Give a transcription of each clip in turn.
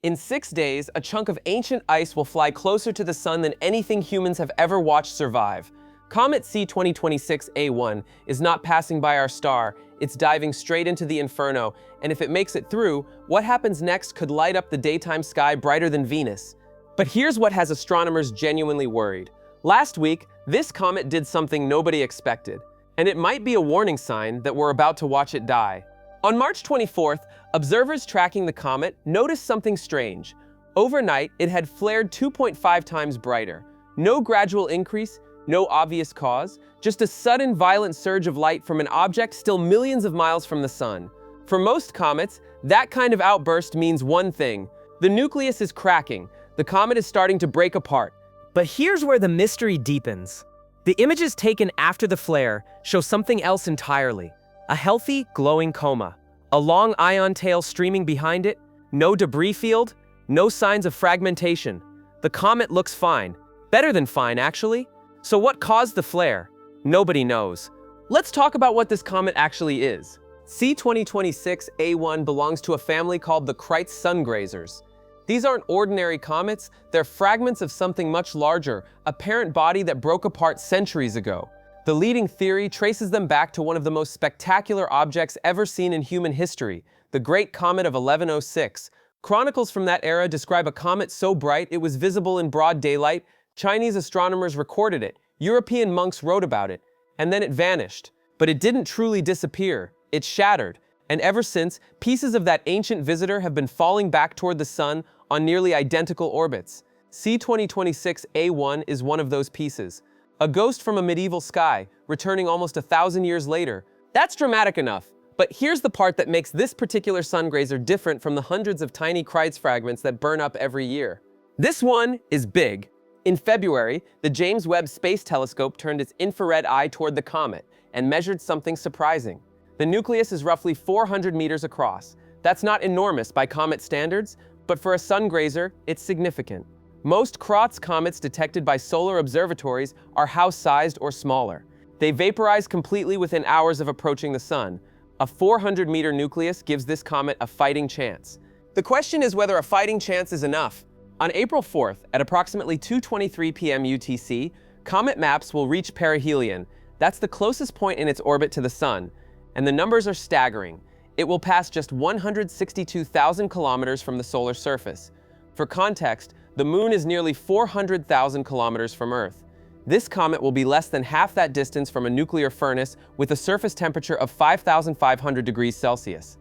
In 6 days, a chunk of ancient ice will fly closer to the sun than anything humans have ever watched survive. Comet C 2026A1 is not passing by our star, it's diving straight into the inferno, and if it makes it through, what happens next could light up the daytime sky brighter than Venus. But here's what has astronomers genuinely worried. Last week, this comet did something nobody expected, and it might be a warning sign that we're about to watch it die. On March 24th, observers tracking the comet noticed something strange. Overnight, it had flared 2.5 times brighter. No gradual increase, no obvious cause, just a sudden violent surge of light from an object still millions of miles from the sun. For most comets, that kind of outburst means one thing: the nucleus is cracking, the comet is starting to break apart. But here's where the mystery deepens. The images taken after the flare show something else entirely. A healthy, glowing coma. A long ion tail streaming behind it, no debris field, no signs of fragmentation. The comet looks fine. Better than fine, actually. So what caused the flare? Nobody knows. Let's talk about what this comet actually is. C 2026A1 belongs to a family called the Kreutz sungrazers. These aren't ordinary comets, they're fragments of something much larger, a parent body that broke apart centuries ago. The leading theory traces them back to one of the most spectacular objects ever seen in human history, the Great Comet of 1106. Chronicles from that era describe a comet so bright it was visible in broad daylight. Chinese astronomers recorded it, European monks wrote about it, and then it vanished. But it didn't truly disappear, it shattered. And ever since, pieces of that ancient visitor have been falling back toward the sun on nearly identical orbits. C 2026A1 is one of those pieces. A ghost from a medieval sky, returning almost 1,000 years later. That's dramatic enough. But here's the part that makes this particular sungrazer different from the hundreds of tiny Kreutz fragments that burn up every year. This one is big. In February, the James Webb Space Telescope turned its infrared eye toward the comet and measured something surprising. The nucleus is roughly 400 meters across. That's not enormous by comet standards, but for a sungrazer, it's significant. Most Kreutz comets detected by solar observatories are house-sized or smaller. They vaporize completely within hours of approaching the sun. A 400-meter nucleus gives this comet a fighting chance. The question is whether a fighting chance is enough. On April 4th, at approximately 2:23 p.m. UTC, comet maps will reach perihelion. That's the closest point in its orbit to the sun, and the numbers are staggering. It will pass just 162,000 kilometers from the solar surface. For context, the moon is nearly 400,000 kilometers from Earth. This comet will be less than half that distance from a nuclear furnace with a surface temperature of 5,500 degrees Celsius.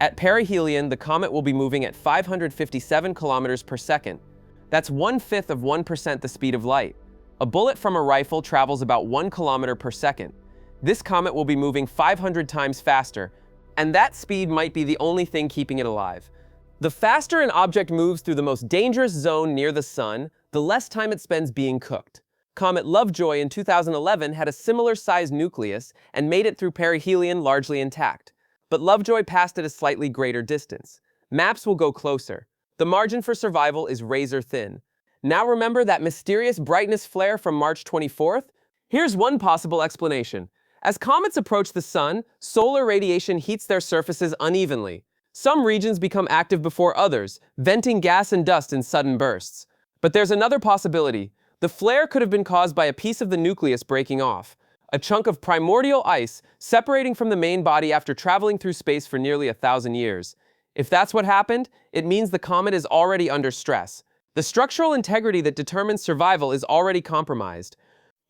At perihelion, the comet will be moving at 557 kilometers per second. That's 1/5 of 1% the speed of light. A bullet from a rifle travels about 1 kilometer per second. This comet will be moving 500 times faster, and that speed might be the only thing keeping it alive. The faster an object moves through the most dangerous zone near the sun, the less time it spends being cooked. Comet Lovejoy in 2011 had a similar-sized nucleus and made it through perihelion largely intact. But Lovejoy passed at a slightly greater distance. Maps will go closer. The margin for survival is razor thin. Now remember that mysterious brightness flare from March 24th? Here's one possible explanation. As comets approach the sun, solar radiation heats their surfaces unevenly. Some regions become active before others, venting gas and dust in sudden bursts. But there's another possibility. The flare could have been caused by a piece of the nucleus breaking off, a chunk of primordial ice separating from the main body after traveling through space for nearly 1,000 years. If that's what happened, it means the comet is already under stress. The structural integrity that determines survival is already compromised.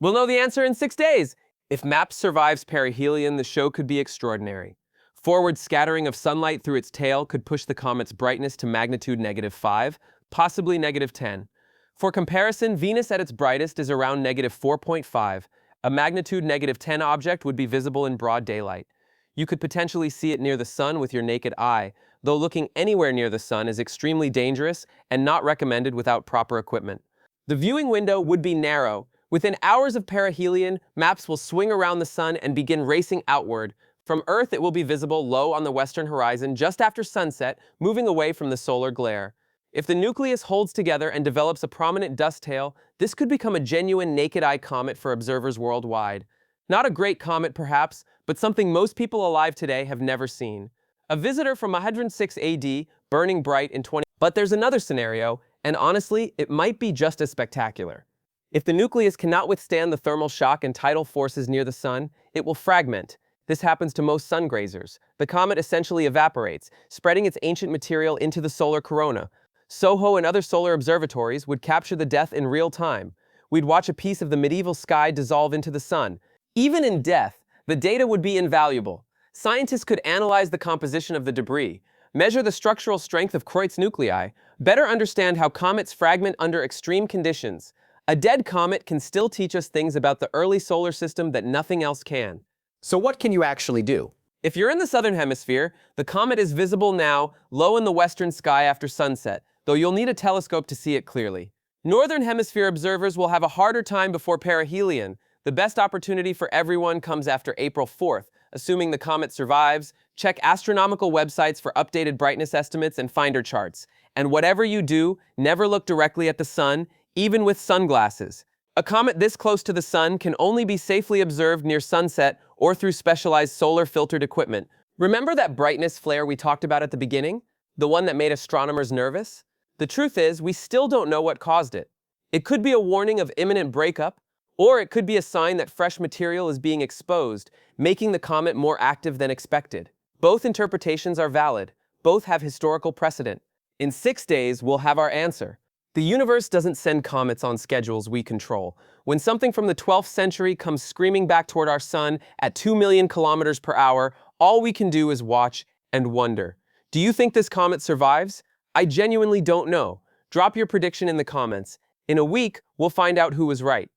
We'll know the answer in 6 days. If MAPS survives perihelion, the show could be extraordinary. Forward scattering of sunlight through its tail could push the comet's brightness to magnitude -5, possibly -10. For comparison, Venus at its brightest is around -4.5. A magnitude -10 object would be visible in broad daylight. You could potentially see it near the sun with your naked eye, though looking anywhere near the sun is extremely dangerous and not recommended without proper equipment. The viewing window would be narrow. Within hours of perihelion, MAPS will swing around the sun and begin racing outward. From Earth, it will be visible low on the western horizon just after sunset, moving away from the solar glare. If the nucleus holds together and develops a prominent dust tail, this could become a genuine naked-eye comet for observers worldwide. Not a great comet, perhaps, but something most people alive today have never seen. A visitor from 106 AD, burning bright in 20 But there's another scenario, and honestly, it might be just as spectacular. If the nucleus cannot withstand the thermal shock and tidal forces near the sun, it will fragment. This happens to most sungrazers. The comet essentially evaporates, spreading its ancient material into the solar corona. SOHO and other solar observatories would capture the death in real time. We'd watch a piece of the medieval sky dissolve into the sun. Even in death, the data would be invaluable. Scientists could analyze the composition of the debris, measure the structural strength of Kreutz nuclei, better understand how comets fragment under extreme conditions. A dead comet can still teach us things about the early solar system that nothing else can. So what can you actually do? If you're in the southern hemisphere, the comet is visible now, low in the western sky after sunset, though you'll need a telescope to see it clearly. Northern hemisphere observers will have a harder time before perihelion. The best opportunity for everyone comes after April 4th, assuming the comet survives. Check astronomical websites for updated brightness estimates and finder charts. And whatever you do, never look directly at the sun, even with sunglasses. A comet this close to the sun can only be safely observed near sunset or through specialized solar-filtered equipment. Remember that brightness flare we talked about at the beginning? The one that made astronomers nervous? The truth is, we still don't know what caused it. It could be a warning of imminent breakup, or it could be a sign that fresh material is being exposed, making the comet more active than expected. Both interpretations are valid. Both have historical precedent. In 6 days, we'll have our answer. The universe doesn't send comets on schedules we control. When something from the 12th century comes screaming back toward our sun at 2 million kilometers per hour, all we can do is watch and wonder. Do you think this comet survives? I genuinely don't know. Drop your prediction in the comments. In a week, we'll find out who was right.